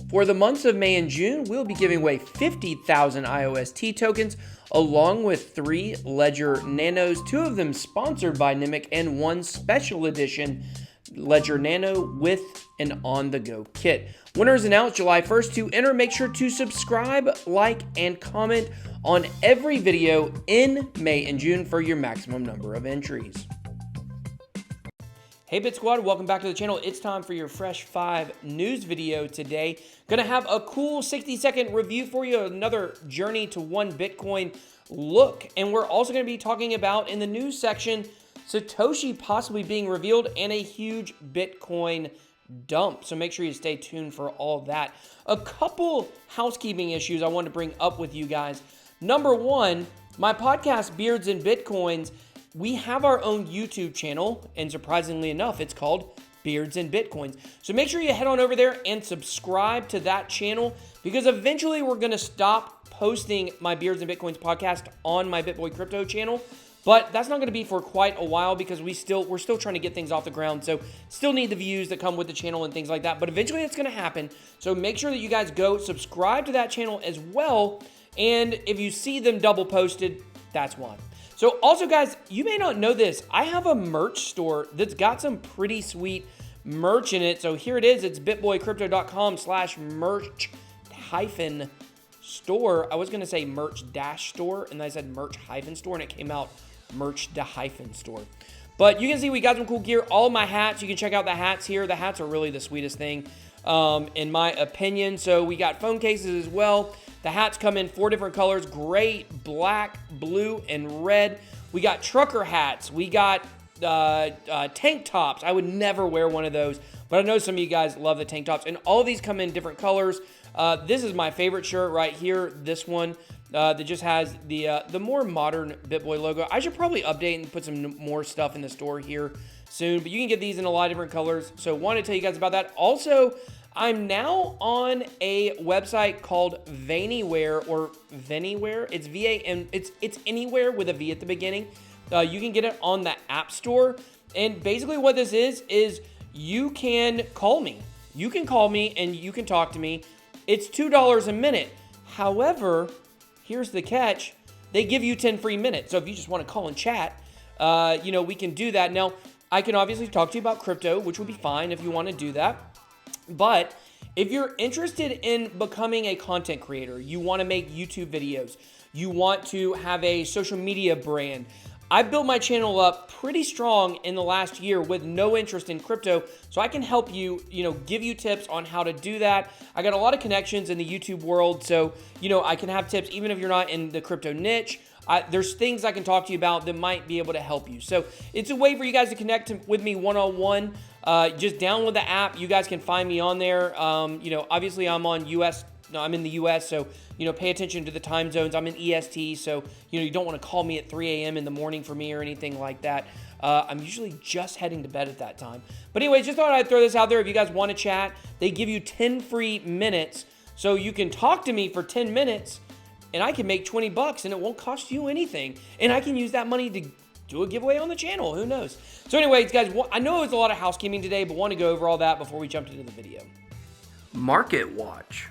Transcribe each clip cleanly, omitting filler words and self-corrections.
For the months of May and June, we'll be giving away 50,000 IOST tokens along with 3 Ledger Nanos, 2 of them sponsored by Nimic, and 1 special edition Ledger Nano with an on-the-go kit. Winners announced July 1st. To enter, make sure to subscribe, like, and comment on every video in May and June for your maximum number of entries. Hey Bit Squad, welcome back to the channel. It's time for your Fresh 5 news video today. Gonna have a cool 60-second review for you, another journey to 1 Bitcoin look. And we're also gonna be talking about, in the news section, Satoshi possibly being revealed and a huge Bitcoin dump. So make sure you stay tuned for all that. A couple housekeeping issues I wanted to bring up with you guys. Number one, my podcast, Beards and Bitcoins, we have our own YouTube channel, and surprisingly enough, it's called Beards and Bitcoins. So make sure you head on over there and subscribe to that channel, because eventually we're going to stop posting my Beards and Bitcoins podcast on my BitBoy Crypto channel. But that's not going to be for quite a while, because we're still trying to get things off the ground. So still need the views that come with the channel and things like that. But eventually it's going to happen. So make sure that you guys go subscribe to that channel as well. And if you see them double posted, that's why. So also, guys, you may not know this. I have a merch store that's got some pretty sweet merch in it. So here it is. It's bitboycrypto.com/merch-store. I was going to say merch-store, and I said merch-store, and it came out merch-store. But you can see we got some cool gear. All my hats, you can check out the hats here. The hats are really the sweetest thing, in my opinion. So we got phone cases as well. The hats come in 4 different colors: gray, black, blue, and red. We got trucker hats. We got tank tops. I would never wear one of those, but I know some of you guys love the tank tops. And all of these come in different colors. This is my favorite shirt right here. This one that just has the more modern BitBoy logo. I should probably update and put some more stuff in the store here soon, but you can get these in a lot of different colors. So wanted to tell you guys about that. Also, I'm now on a website called Vanyware or Venyware. It's V-A-N. It's anywhere with a V at the beginning. You can get it on the App Store. And basically what this is you can call me. You can call me and you can talk to me. It's $2 a minute. However, here's the catch. They give you 10 free minutes. So if you just want to call and chat, we can do that. Now, I can obviously talk to you about crypto, which would be fine if you want to do that. But if you're interested in becoming a content creator, you want to make YouTube videos, you want to have a social media brand, I built my channel up pretty strong in the last year with no interest in crypto, so I can help you, give you tips on how to do that. I got a lot of connections in the YouTube world, so, I can have tips even if you're not in the crypto niche. There's things I can talk to you about that might be able to help you. So it's a way for you guys to connect with me one-on-one. Just download the app. You guys can find me on there. Obviously I'm in the US, so, pay attention to the time zones. I'm in EST, so, you don't want to call me at 3 a.m. in the morning for me or anything like that. I'm usually just heading to bed at that time. But anyways, just thought I'd throw this out there. If you guys want to chat, they give you 10 free minutes. So you can talk to me for 10 minutes, and I can make $20, and it won't cost you anything. And I can use that money to do a giveaway on the channel. Who knows? So anyways, guys, I know it was a lot of housekeeping today, but want to go over all that before we jump into the video. Market watch.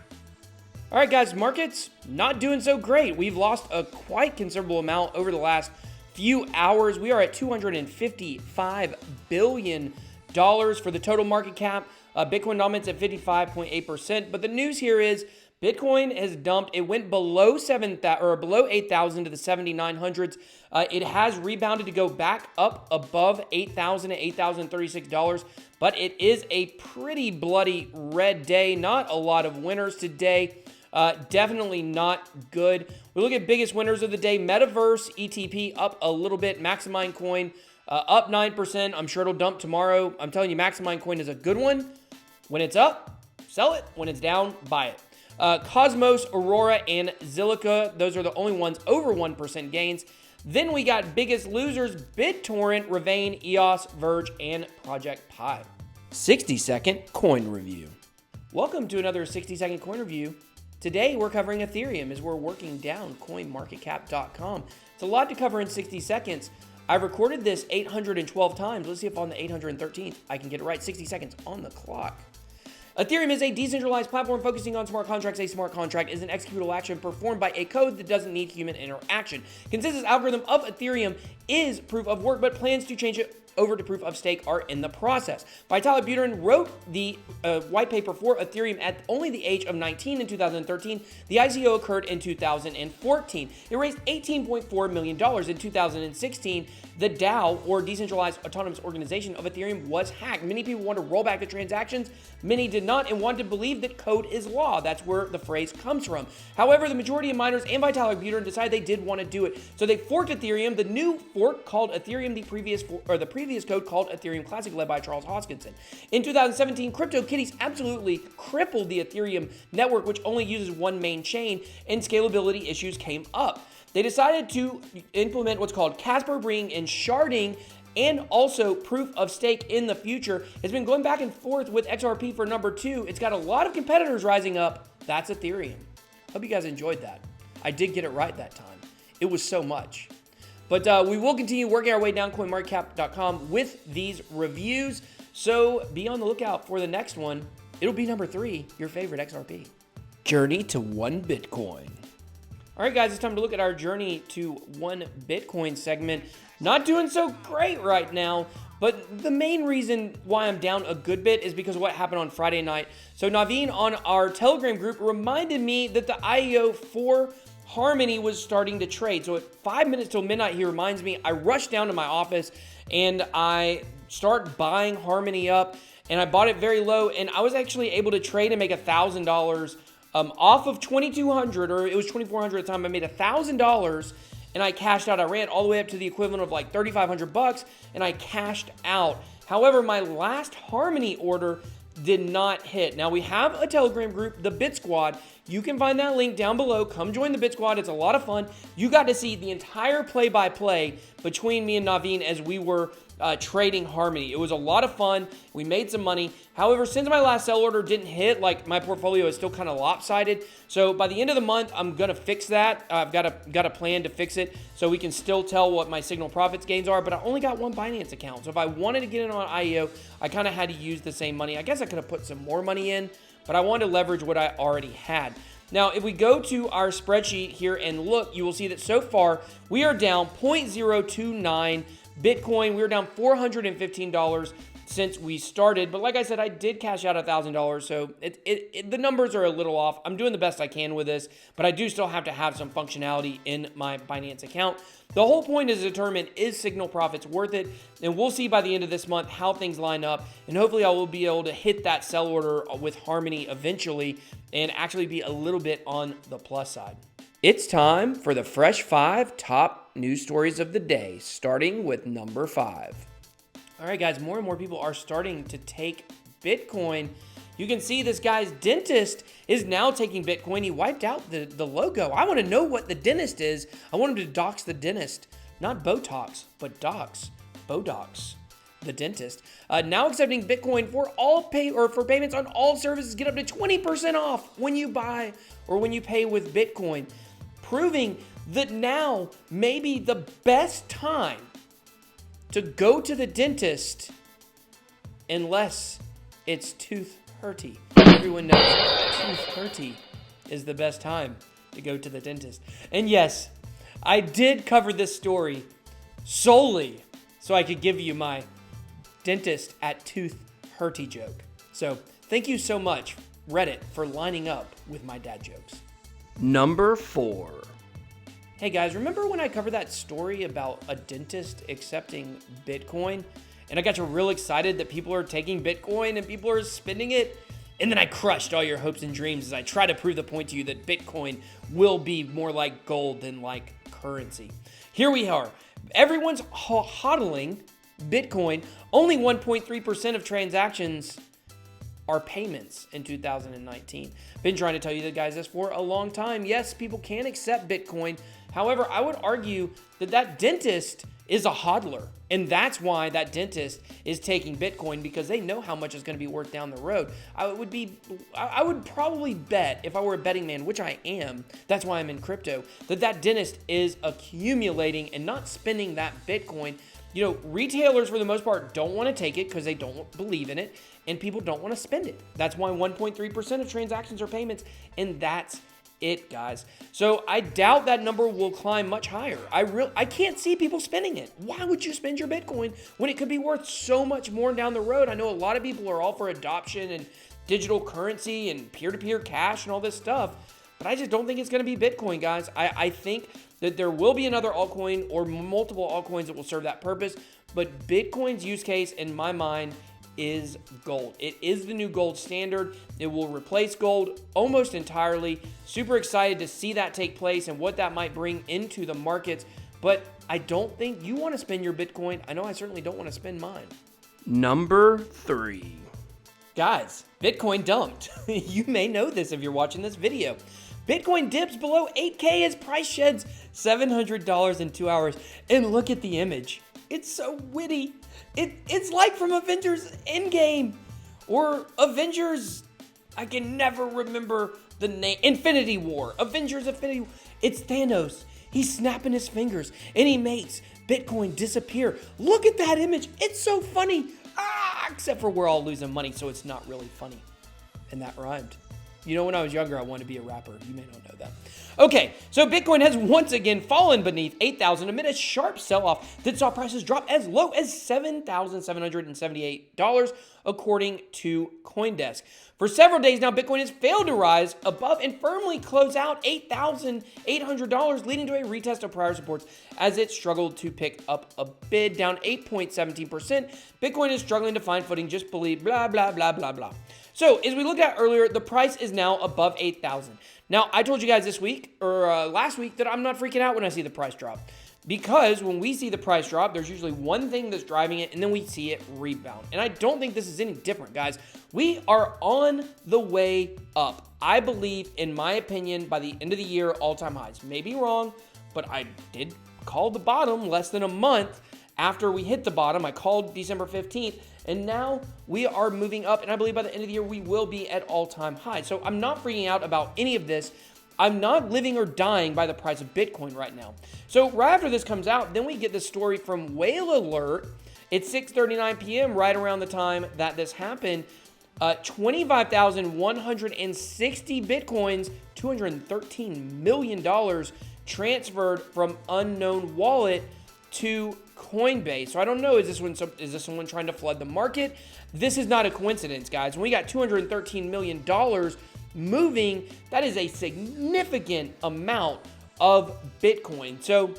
All right, guys, markets not doing so great. We've lost a quite considerable amount over the last few hours. We are at $255 billion for the total market cap. Bitcoin dominates at 55.8%. But the news here is Bitcoin has dumped. It went below 8,000 to the 7,900s. It has rebounded to go back up above 8,000 at $8,036. But it is a pretty bloody red day. Not a lot of winners today. Definitely not good. We look at biggest winners of the day. Metaverse ETP up a little bit. Maximind coin up 9%. I'm sure it'll dump tomorrow. I'm telling you, Maximind coin is a good one. When it's up, sell it. When it's down, buy it. Cosmos, Aurora, and Zilliqa. Those are the only ones over 1% gains. Then we got biggest losers: BitTorrent, Ravane, EOS, Verge, and Project Pi. 60-second coin review. Welcome to another 60-second coin review. Today we're covering Ethereum as we're working down coinmarketcap.com. It's a lot to cover in 60 seconds. I've recorded this 812 times. Let's see if on the 813th I can get it right. 60 seconds on the clock. Ethereum is a decentralized platform focusing on smart contracts. A smart contract is an executable action performed by a code that doesn't need human interaction. Consensus algorithm of Ethereum is proof of work, but plans to change it over to proof of stake are in the process. Vitalik Buterin wrote the white paper for Ethereum at only the age of 19 in 2013. The ICO occurred in 2014. It raised $18.4 million in 2016. The DAO, or Decentralized Autonomous Organization of Ethereum, was hacked. Many people want to roll back the transactions. Many did not and wanted to believe that code is law. That's where the phrase comes from. However, the majority of miners and Vitalik Buterin decided they did want to do it. So they forked Ethereum. The new fork called Ethereum, the previous code called Ethereum Classic, led by Charles Hoskinson. In 2017, CryptoKitties absolutely crippled the Ethereum network, which only uses one main chain, and scalability issues came up. They decided to implement what's called Casper, bringing in sharding and also proof of stake in the future. It's been going back and forth with XRP for number 2. It's got a lot of competitors rising up. That's Ethereum. Hope you guys enjoyed that. I did get it right that time. It was so much. But we will continue working our way down coinmarketcap.com with these reviews. So be on the lookout for the next one. It'll be number 3, your favorite XRP. Journey to 1 Bitcoin. All right, guys, it's time to look at our journey to 1 Bitcoin segment. Not doing so great right now, but the main reason why I'm down a good bit is because of what happened on Friday night. So Naveen on our Telegram group reminded me that the IEO for Harmony was starting to trade. So at 5 minutes till midnight, he reminds me, I rush down to my office and I start buying Harmony up, and I bought it very low, and I was actually able to trade and make $1,000 off of 2,200, or it was 2,400 at the time. I made $1,000 and I cashed out. I ran all the way up to the equivalent of like 3,500 bucks and I cashed out. However, my last Harmony order did not hit. Now we have a Telegram group, the Bit Squad. You can find that link down below. Come join the Bit Squad. It's a lot of fun. You got to see the entire play-by-play between me and Naveen as we were trading Harmony. It was a lot of fun. We made some money. However, since my last sell order didn't hit, like, my portfolio is still kind of lopsided. So by the end of the month, I'm going to fix that. I've got a plan to fix it so we can still tell what my signal profits gains are, but I only got one Binance account. So if I wanted to get in on IEO, I kind of had to use the same money. I guess I could have put some more money in, but I wanted to leverage what I already had. Now, if we go to our spreadsheet here and look, you will see that so far we are down 0.029 Bitcoin. We're down $415 since we started. But like I said, I did cash out $1,000. So the numbers are a little off. I'm doing the best I can with this, but I do still have to have some functionality in my Binance account. The whole point is to determine, is signal profits worth it? And we'll see by the end of this month how things line up. And hopefully I will be able to hit that sell order with Harmony eventually and actually be a little bit on the plus side. It's time for the Fresh 5 top news stories of the day, starting with number 5. All right, guys, more and more people are starting to take Bitcoin. You can see this guy's dentist is now taking Bitcoin. He wiped out the logo. I want to know what the dentist is. I want him to dox the dentist. Not Botox, but dox. Bodox. The dentist. Now accepting Bitcoin for for payments on all services. Get up to 20% off when you buy or when you pay with Bitcoin. Proving that now may be the best time to go to the dentist unless it's tooth hurty. Everyone knows tooth hurty is the best time to go to the dentist. And yes, I did cover this story solely so I could give you my dentist at tooth hurty joke. So thank you so much, Reddit, for lining up with my dad jokes. Number 4. Hey guys, remember when I covered that story about a dentist accepting Bitcoin? And I got you real excited that people are taking Bitcoin and people are spending it? And then I crushed all your hopes and dreams as I try to prove the point to you that Bitcoin will be more like gold than like currency. Here we are. Everyone's hodling Bitcoin. Only 1.3% of transactions are payments in 2019. Been trying to tell you guys this for a long time. Yes, people can accept Bitcoin. However, I would argue that dentist is a hodler. And that's why that dentist is taking Bitcoin, because they know how much it's going to be worth down the road. I would probably bet, if I were a betting man, which I am, that's why I'm in crypto, that dentist is accumulating and not spending that Bitcoin. retailers for the most part don't want to take it because they don't believe in it, and people don't want to spend it. That's why 1.3% of transactions are payments, and that's it, guys. So I doubt that number will climb much higher. I can't see people spending it. Why would you spend your Bitcoin when it could be worth so much more down the road? I know a lot of people are all for adoption and digital currency and peer-to-peer cash and all this stuff, but I just don't think it's going to be Bitcoin, guys. I think that there will be another altcoin or multiple altcoins that will serve that purpose, but Bitcoin's use case in my mind is gold. It is the new gold standard. It will replace gold almost entirely. Super excited to see that take place and what that might bring into the markets, but I don't think you want to spend your Bitcoin. I know I certainly don't want to spend mine. Number 3. Guys, Bitcoin dumped. You may know this if you're watching this video. Bitcoin dips below 8K as price sheds $700 in 2 hours. And look at the image. It's so witty. It's like from Avengers Endgame or Avengers, I can never remember the name, Infinity War. Avengers Infinity War. It's Thanos. He's snapping his fingers and he makes Bitcoin disappear. Look at that image. It's so funny. Except for we're all losing money, so it's not really funny. And that rhymed. When I was younger, I wanted to be a rapper. You may not know that. Okay, so Bitcoin has once again fallen beneath 8,000 amid a sharp sell-off that saw prices drop as low as $7,778, according to CoinDesk. For several days now, Bitcoin has failed to rise above and firmly close out $8,800, leading to a retest of prior supports as it struggled to pick up a bid, down 8.17%. Bitcoin is struggling to find footing, just believe blah, blah, blah, blah, blah. So, as we looked at earlier, the price is now above 8,000. Now, I told you guys this week, or last week, that I'm not freaking out when I see the price drop. Because when we see the price drop, there's usually one thing that's driving it, and then we see it rebound. And I don't think this is any different, guys. We are on the way up. I believe, in my opinion, by the end of the year, all-time highs. Maybe wrong, but I did call the bottom less than a month after we hit the bottom. I called December 15th, and now we are moving up, and I believe by the end of the year, we will be at all-time highs. So I'm not freaking out about any of this. I'm not living or dying by the price of Bitcoin right now. So right after this comes out, then we get the story from Whale Alert. It's 6:39 p.m., right around the time that this happened. 25,160 Bitcoins, $213 million transferred from unknown wallet to Coinbase. So I don't know, is this someone trying to flood the market? This is not a coincidence, guys. When we got $213 million moving, that is a significant amount of Bitcoin. So,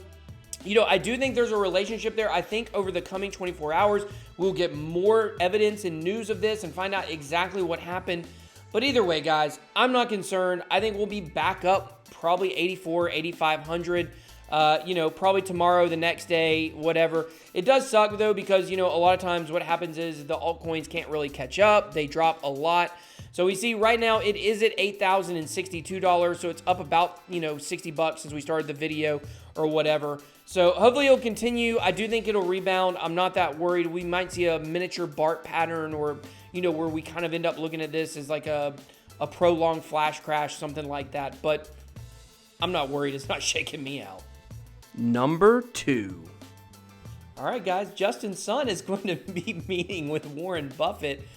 I do think there's a relationship there. I think over the coming 24 hours, we'll get more evidence and news of this and find out exactly what happened. But either way, guys, I'm not concerned. I think we'll be back up probably 84, 8,500. Probably tomorrow, the next day, whatever. It does suck, though, because, a lot of times what happens is the altcoins can't really catch up. They drop a lot. So we see right now it is at $8,062, so it's up about, $60 since we started the video or whatever. So hopefully it'll continue. I do think it'll rebound. I'm not that worried. We might see a miniature BART pattern or, where we kind of end up looking at this as like a prolonged flash crash, something like that. But I'm not worried. It's not shaking me out. Number 2. All right, guys. Justin's son is going to be meeting with Warren Buffett.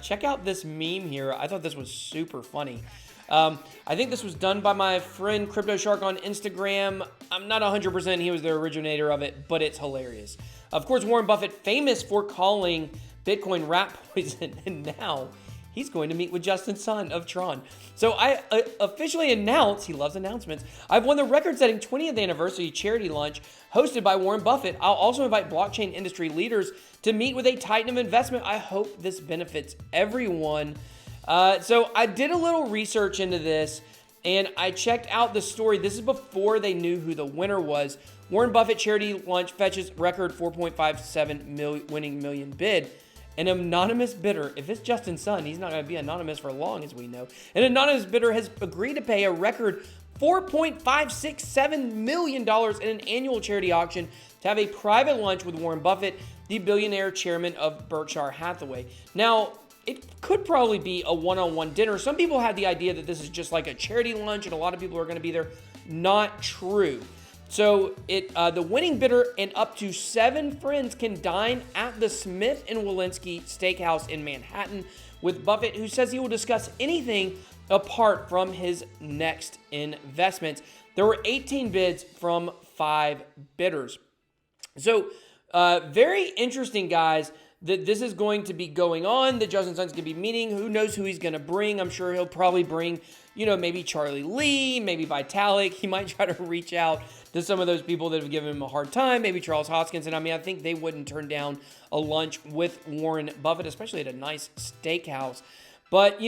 Check out this meme here. I thought this was super funny. I think this was done by my friend Crypto Shark on Instagram. I'm not 100% he was the originator of it, but it's hilarious. Of course, Warren Buffett, famous for calling Bitcoin rat poison, and now he's going to meet with Justin Sun of Tron. So I officially announced, he loves announcements, I've won the record-setting 20th anniversary charity lunch hosted by Warren Buffett. I'll also invite blockchain industry leaders to meet with a titan of investment. I hope this benefits everyone. So I did a little research into this, and I checked out the story. This is before they knew who the winner was. Warren Buffett charity lunch fetches record 4.57 million bid. An anonymous bidder, if it's Justin Sun, he's not going to be anonymous for long, as we know. An anonymous bidder has agreed to pay a record $4.567 million in an annual charity auction to have a private lunch with Warren Buffett, the billionaire chairman of Berkshire Hathaway. Now, it could probably be a one-on-one dinner. Some people have the idea that this is just like a charity lunch and a lot of people are going to be there. Not true. So the winning bidder and up to 7 friends can dine at the Smith & Wollensky Steakhouse in Manhattan with Buffett, who says he will discuss anything apart from his next investments. There were 18 bids from 5 bidders. So very interesting, guys, that this is going to be going on, that Justin Sun's going to be meeting. Who knows who he's going to bring? I'm sure he'll probably bring, maybe Charlie Lee, maybe Vitalik. He might try to reach out to some of those people that have given him a hard time, maybe Charles Hoskinson. I think they wouldn't turn down a lunch with Warren Buffett, especially at a nice steakhouse. But,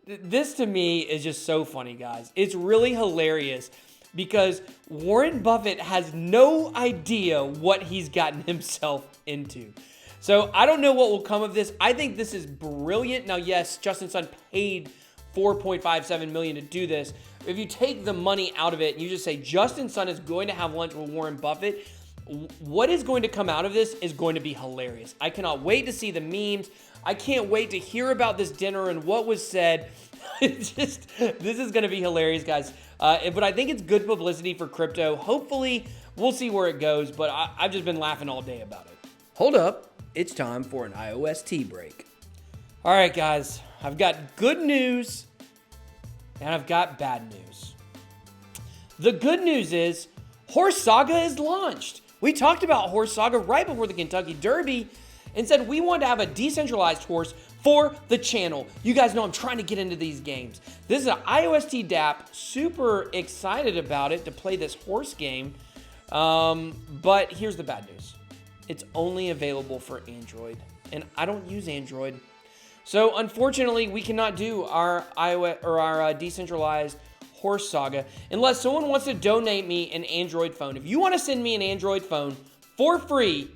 this to me is just so funny, guys. It's really hilarious because Warren Buffett has no idea what he's gotten himself into. So I don't know what will come of this. I think this is brilliant. Now, yes, Justin Sun paid $4.57 million to do this. If you take the money out of it and you just say Justin Sun is going to have lunch with Warren Buffett, what is going to come out of this is going to be hilarious. I cannot wait to see the memes. I can't wait to hear about this dinner and what was said. This is going to be hilarious, guys. But I think it's good publicity for crypto. Hopefully, we'll see where it goes, but I've just been laughing all day about it. Hold up. It's time for an IOST break. All right, guys. I've got good news and I've got bad news. The good news is Horse Saga is launched. We talked about Horse Saga right before the Kentucky Derby and said we want to have a decentralized horse for the channel. You guys know I'm trying to get into these games. This is an IOST DApp. Super excited about it to play this horse game. But here's the bad news. It's only available for Android, and I don't use Android. So unfortunately, we cannot do our iOS or our decentralized Horse Saga unless someone wants to donate me an Android phone. If you want to send me an Android phone for free,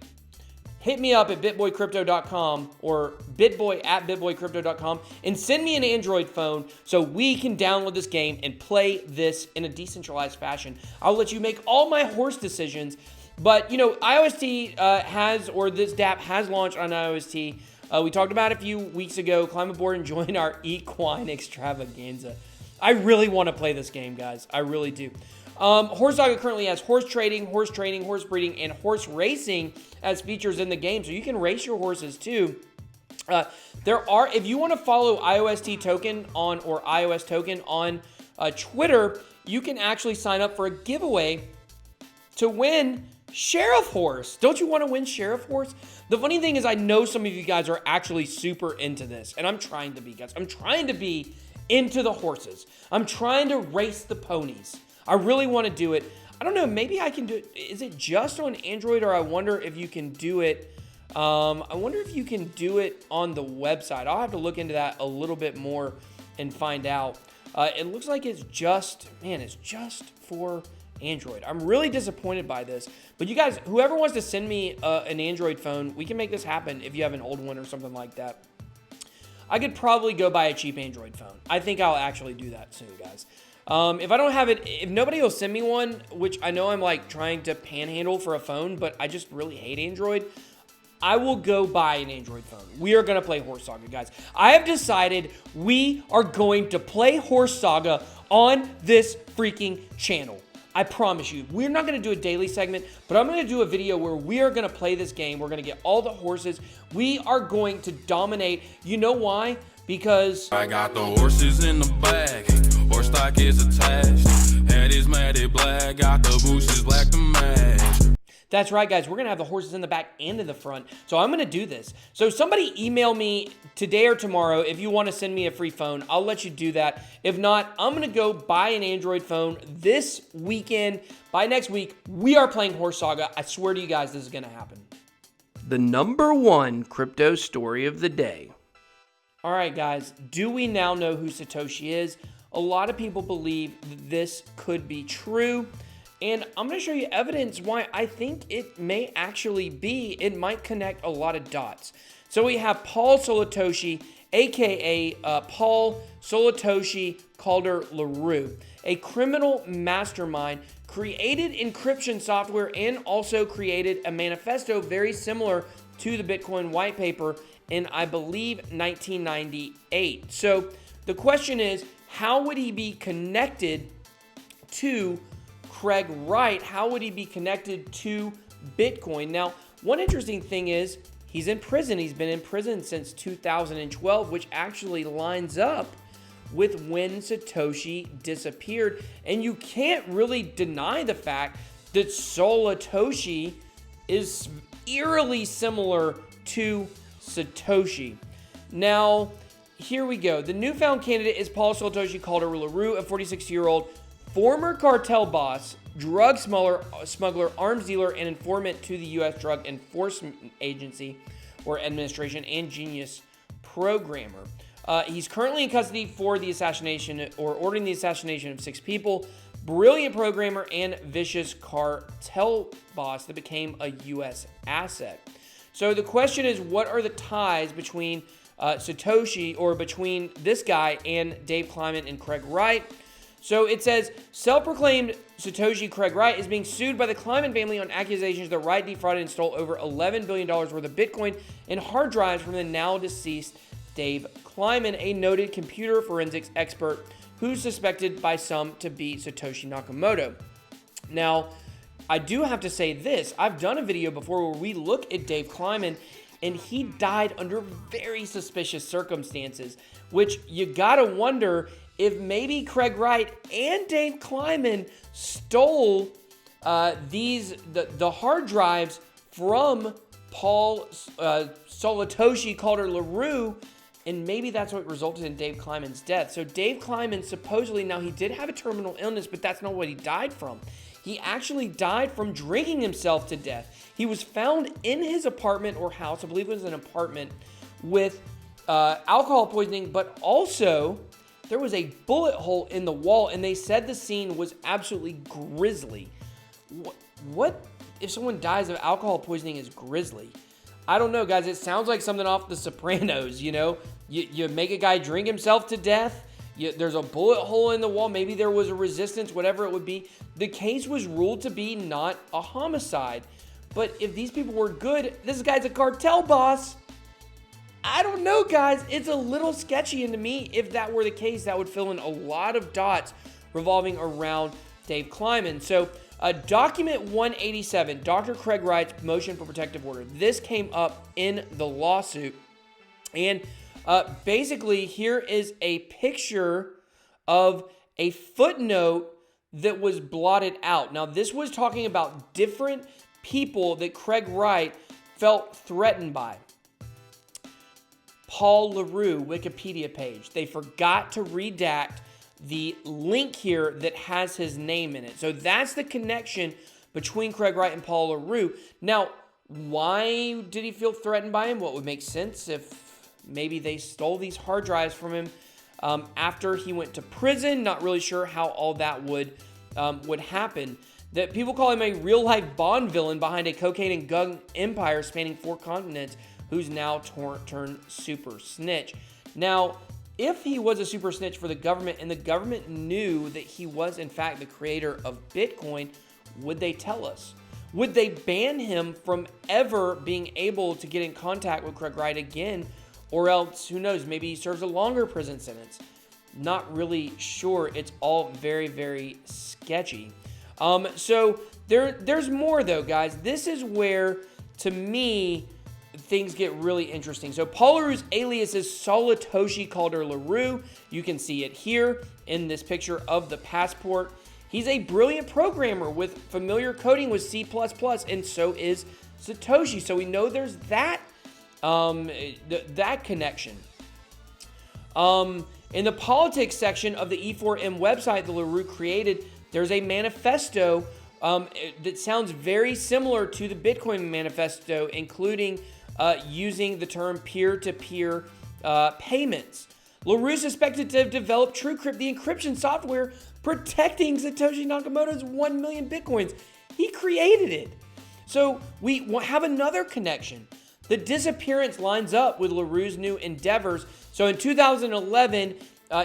hit me up at bitboycrypto.com or bitboy@bitboycrypto.com and send me an Android phone so we can download this game and play this in a decentralized fashion. I'll let you make all my horse decisions. But, IOST this DApp has launched on IOST. We talked about it a few weeks ago. Climb aboard and join our equine extravaganza. I really want to play this game, guys. I really do. Horse Saga currently has horse trading, horse breeding, and horse racing as features in the game. So you can race your horses too. If you want to follow IOST token or iOS token on Twitter, you can actually sign up for a giveaway to win Sheriff Horse. Don't you want to win Sheriff Horse? The funny thing is I know some of you guys are actually super into this, and I'm trying to be, guys. I'm trying to be into the horses. I'm trying to race the ponies. I really want to do it. I don't know, maybe I can do it. Is it just on Android, or I wonder if you can do it on the website. I'll have to look into that a little bit more and find out. It looks like it's just for Android. I'm really disappointed by this. But you guys, whoever wants to send me an Android phone, we can make this happen if you have an old one or something like that. I could probably go buy a cheap Android phone. I think I'll actually do that soon, guys. If I don't have it, if nobody will send me one, which I know I'm like trying to panhandle for a phone, but I just really hate Android, I will go buy an Android phone. We are going to play Horse Saga, guys. I have decided we are going to play Horse Saga on this freaking channel. I promise you. We're not going to do a daily segment, but I'm going to do a video where we are going to play this game. We're going to get all the horses. We are going to dominate. You know why? Because I got the horses in the bag. Horse stock is attached. Head is matted black. Got the bushes black to match. That's right, guys. We're going to have the horses in the back and in the front. So I'm going to do this. So somebody email me today or tomorrow if you want to send me a free phone. I'll let you do that. If not, I'm going to go buy an Android phone this weekend. By next week, we are playing Horse Saga. I swear to you guys, this is going to happen. The number one crypto story of the day. All right, guys. Do we now know who Satoshi is? A lot of people believe this could be true. And I'm going to show you evidence why I think it may actually be. It might connect a lot of dots. So we have Paul Solatoshi, aka Paul Solatoshi Calder LaRue, a criminal mastermind, created encryption software and also created a manifesto very similar to the Bitcoin white paper in, I believe, 1998. So the question is, how would he be connected to Craig Wright, how would he be connected to Bitcoin? Now, one interesting thing is he's in prison. He's been in prison since 2012, which actually lines up with when Satoshi disappeared. And you can't really deny the fact that Satoshi is eerily similar to Satoshi. Now, here we go. The newfound candidate is Paul Satoshi Calder LaRue, a 46-year-old former cartel boss, drug smuggler, arms dealer, and informant to the U.S. Drug Enforcement Agency, or Administration, and genius programmer. He's currently in custody for the assassination, or ordering the assassination of 6 people, brilliant programmer, and vicious cartel boss that became a U.S. asset. So the question is, what are the ties between Satoshi, or between this guy and Dave Kleiman and Craig Wright? So it says, self-proclaimed Satoshi Craig Wright is being sued by the Kleiman family on accusations that Wright defrauded and stole over $11 billion worth of Bitcoin and hard drives from the now deceased Dave Kleiman, a noted computer forensics expert who's suspected by some to be Satoshi Nakamoto. Now, I do have to say this. I've done a video before where we look at Dave Kleiman, and he died under very suspicious circumstances, which you gotta wonder if maybe Craig Wright and Dave Kleiman stole the hard drives from Paul Satoshi Calder LaRue, and maybe that's what resulted in Dave Kleiman's death. So Dave Kleiman supposedly, now he did have a terminal illness, but that's not what he died from. He actually died from drinking himself to death. He was found in his apartment or house, I believe it was an apartment, with alcohol poisoning, but also there was a bullet hole in the wall, and they said the scene was absolutely grisly. What if someone dies of alcohol poisoning is grisly? I don't know, guys. It sounds like something off The Sopranos, you know? You make a guy drink himself to death. There's a bullet hole in the wall. Maybe there was a resistance, whatever it would be. The case was ruled to be not a homicide. But if these people were good, this guy's a cartel boss. I don't know, guys. It's a little sketchy, and to me, if that were the case, that would fill in a lot of dots revolving around Dave Kleiman. So, document 187, Dr. Craig Wright's motion for protective order. This came up in the lawsuit, and basically, here is a picture of a footnote that was blotted out. Now, this was talking about different people that Craig Wright felt threatened by. Paul LaRue Wikipedia page. They forgot to redact the link here that has his name in it. So that's the connection between Craig Wright and Paul LaRue. Now, why did he feel threatened by him? What would make sense if maybe they stole these hard drives from him after he went to prison? Not really sure how all that would happen. That people call him a real-life Bond villain behind a cocaine and gun empire spanning 4 continents, who's now turned super snitch. Now, if he was a super snitch for the government and the government knew that he was in fact the creator of Bitcoin, would they tell us? Would they ban him from ever being able to get in contact with Craig Wright again? Or else, who knows, maybe he serves a longer prison sentence. Not really sure. It's all very, very sketchy. So there's more though, guys. This is where, to me, things get really interesting. So Paul LaRue's alias is Satoshi Calder LaRue. You can see it here in this picture of the passport. He's a brilliant programmer with familiar coding with C++, and so is Satoshi. So we know there's that that connection. In the politics section of the E4M website the LaRue created, there's a manifesto that sounds very similar to the Bitcoin manifesto, including using the term peer-to-peer payments. LaRue suspected to have developed TrueCrypt, the encryption software protecting Satoshi Nakamoto's 1 million Bitcoins. He created it. So we have another connection. The disappearance lines up with LaRue's new endeavors. So in 2011,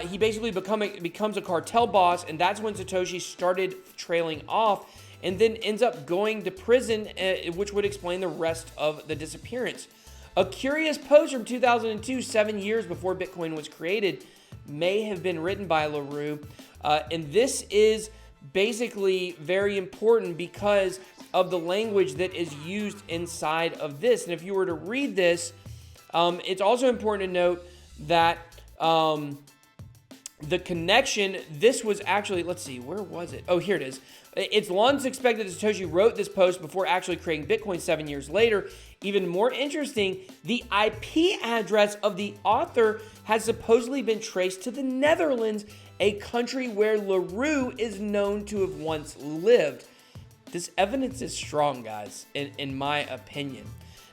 he basically becomes a cartel boss, and that's when Satoshi started trailing off, and then ends up going to prison, which would explain the rest of the disappearance. A curious post from 2002, 7 years before Bitcoin was created, may have been written by LaRue, and this is basically very important because of the language that is used inside of this. And if you were to read this, it's also important to note that the connection, this was actually, let's see, where was it? Oh, here it is. It's long suspected that Satoshi wrote this post before actually creating Bitcoin 7 years later. Even more interesting, the IP address of the author has supposedly been traced to the Netherlands, a country where LaRue is known to have once lived. This evidence is strong, guys, in my opinion.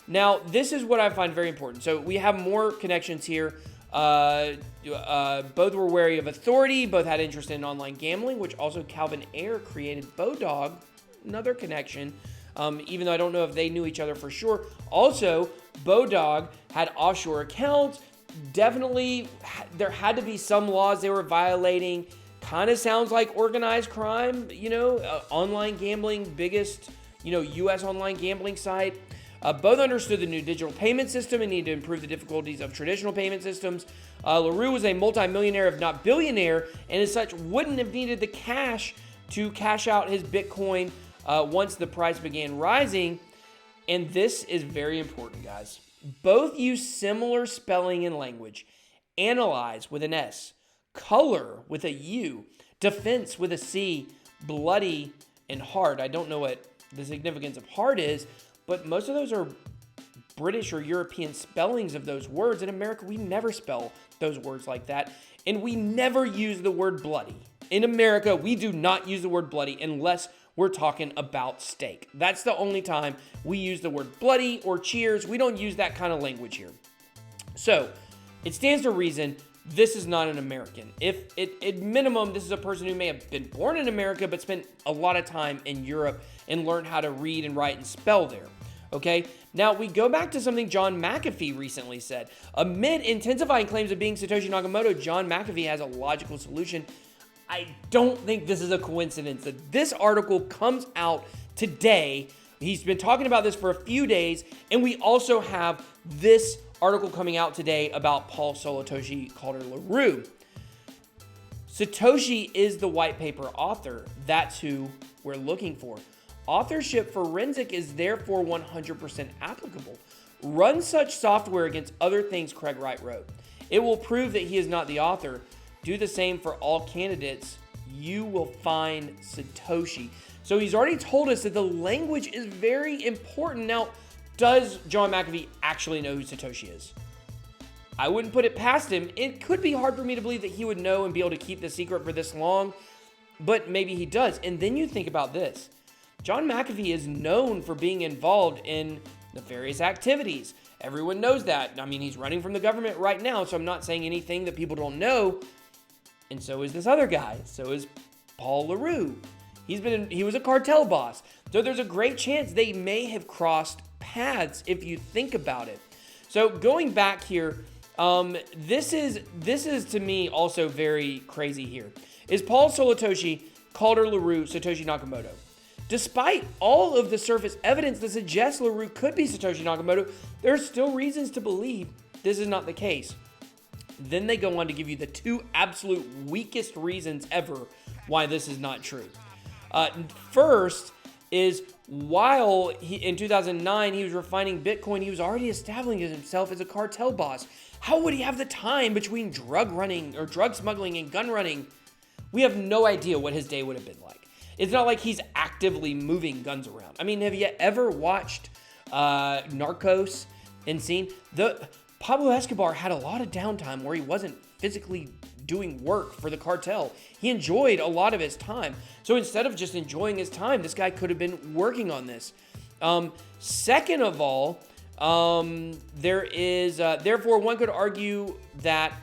Now, this is what I find very important. So we have more connections here. Both were wary of authority, both had interest in online gambling, which also Calvin Ayre created Bodog, another connection, even though I don't know if they knew each other for sure. Also, Bodog had offshore accounts. Definitely, there had to be some laws they were violating. Kind of sounds like organized crime, online gambling, biggest, U.S. online gambling site. Both understood the new digital payment system and needed to improve the difficulties of traditional payment systems. LaRue was a multimillionaire, if not billionaire, and as such wouldn't have needed the cash to cash out his Bitcoin once the price began rising. And this is very important, guys. Both use similar spelling and language. Analyze with an S, color with a U, defense with a C, bloody, and hard. I don't know what the significance of hard is, but most of those are British or European spellings of those words. In America, we never spell those words like that. And we never use the word bloody. In America, we do not use the word bloody unless we're talking about steak. That's the only time we use the word bloody or cheers. We don't use that kind of language here. So it stands to reason this is not an American. If at minimum, this is a person who may have been born in America, but spent a lot of time in Europe and learned how to read and write and spell there. Okay, now we go back to something John McAfee recently said. Amid intensifying claims of being Satoshi Nakamoto, John McAfee has a logical solution. I don't think this is a coincidence that this article comes out today. He's been talking about this for a few days, and we also have this article coming out today about Paul Satoshi Calder LaRue. Satoshi is the white paper author. That's who we're looking for. Authorship forensic is therefore 100% applicable. Run such software against other things Craig Wright wrote. It will prove that he is not the author. Do the same for all candidates. You will find Satoshi. So he's already told us that the language is very important. Now, does John McAfee actually know who Satoshi is? I wouldn't put it past him. It could be hard for me to believe that he would know and be able to keep the secret for this long, but maybe he does. And then you think about this. John McAfee is known for being involved in nefarious activities. Everyone knows that. I mean, he's running from the government right now, so I'm not saying anything that people don't know. And so is this other guy. So is Paul LaRue. He was a cartel boss. So there's a great chance they may have crossed paths if you think about it. So going back here, this is to me also very crazy here. Is Paul Satoshi Calder LaRue Satoshi Nakamoto? Despite all of the surface evidence that suggests LaRue could be Satoshi Nakamoto, there are still reasons to believe this is not the case. Then they go on to give you the two absolute weakest reasons ever why this is not true. First is while in 2009 he was refining Bitcoin, he was already establishing himself as a cartel boss. How would he have the time between drug smuggling and gun running? We have no idea what his day would have been like. It's not like he's actively moving guns around. I mean, have you ever watched Narcos and seen Pablo Escobar had a lot of downtime where he wasn't physically doing work for the cartel. He enjoyed a lot of his time. So instead of just enjoying his time, this guy could have been working on this. Second of all, there is, therefore one could argue that,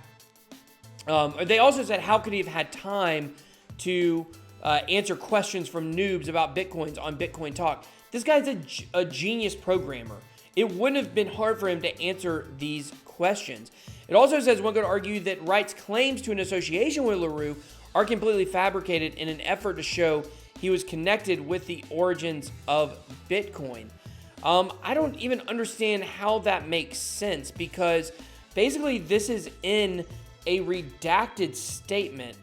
they also said, how could he have had time to answer questions from noobs about Bitcoins on Bitcoin Talk? This guy's a genius programmer. It wouldn't have been hard for him to answer these questions. It also says one could argue that Wright's claims to an association with LaRue are completely fabricated in an effort to show he was connected with the origins of Bitcoin. I don't even understand how that makes sense, because basically this is in a redacted statement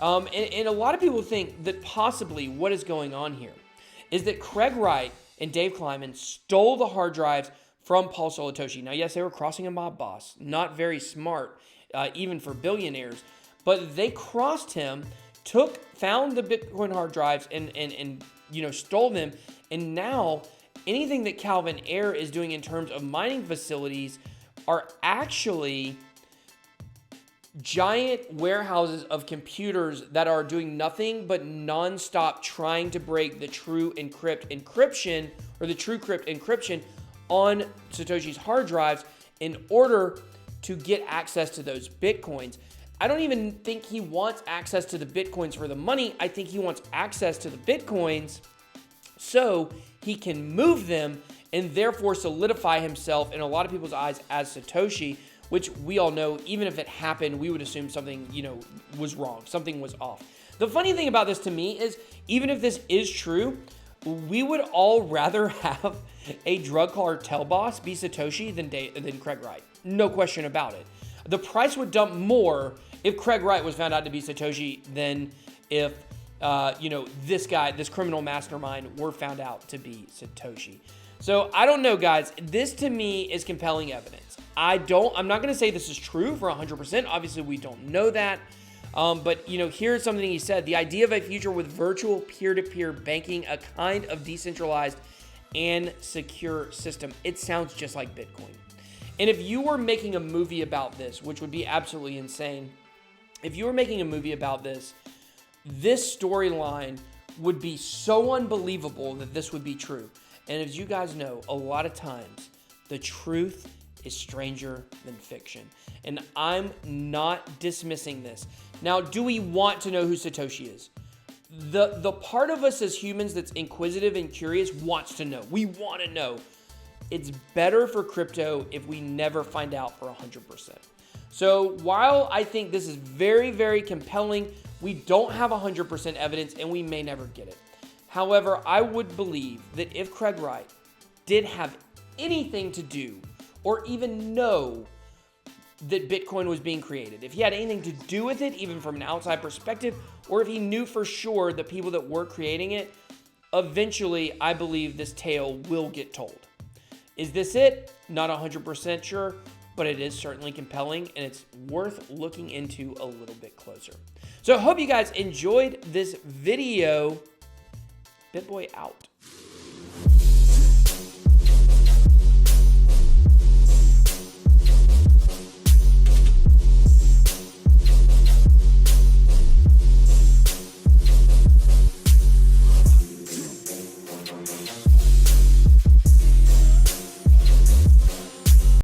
And a lot of people think that possibly what is going on here is that Craig Wright and Dave Kleiman stole the hard drives from Paul Satoshi. Now, yes, they were crossing a mob boss. Not very smart, even for billionaires. But they crossed him, found the Bitcoin hard drives, and stole them. And now, anything that Calvin Ayre is doing in terms of mining facilities are actually giant warehouses of computers that are doing nothing but nonstop trying to break the true encryption on Satoshi's hard drives in order to get access to those Bitcoins. I don't even think he wants access to the Bitcoins for the money. I think he wants access to the Bitcoins so he can move them and therefore solidify himself in a lot of people's eyes as Satoshi, which we all know, even if it happened, we would assume something, was wrong. Something was off. The funny thing about this to me is, even if this is true, we would all rather have a drug cartel boss be Satoshi than Craig Wright. No question about it. The price would dump more if Craig Wright was found out to be Satoshi than if, this criminal mastermind were found out to be Satoshi. So I don't know, guys. This to me is compelling evidence. I'm not going to say this is true for 100%. Obviously, we don't know that. But here's something he said. The idea of a future with virtual peer-to-peer banking, a kind of decentralized and secure system. It sounds just like Bitcoin. And if you were making a movie about this, which would be absolutely insane, if you were making a movie about this storyline would be so unbelievable that this would be true. And as you guys know, a lot of times the truth is stranger than fiction. And I'm not dismissing this. Now, do we want to know who Satoshi is? The part of us as humans that's inquisitive and curious wants to know. We want to know. It's better for crypto if we never find out for 100%. So while I think this is very, very compelling, we don't have 100% evidence and we may never get it. However, I would believe that if Craig Wright did have anything to do or even know that Bitcoin was being created, if he had anything to do with it, even from an outside perspective, or if he knew for sure the people that were creating it, eventually I believe this tale will get told. Is this it? Not 100% sure, but it is certainly compelling and it's worth looking into a little bit closer. So I hope you guys enjoyed this video. BitBoy out.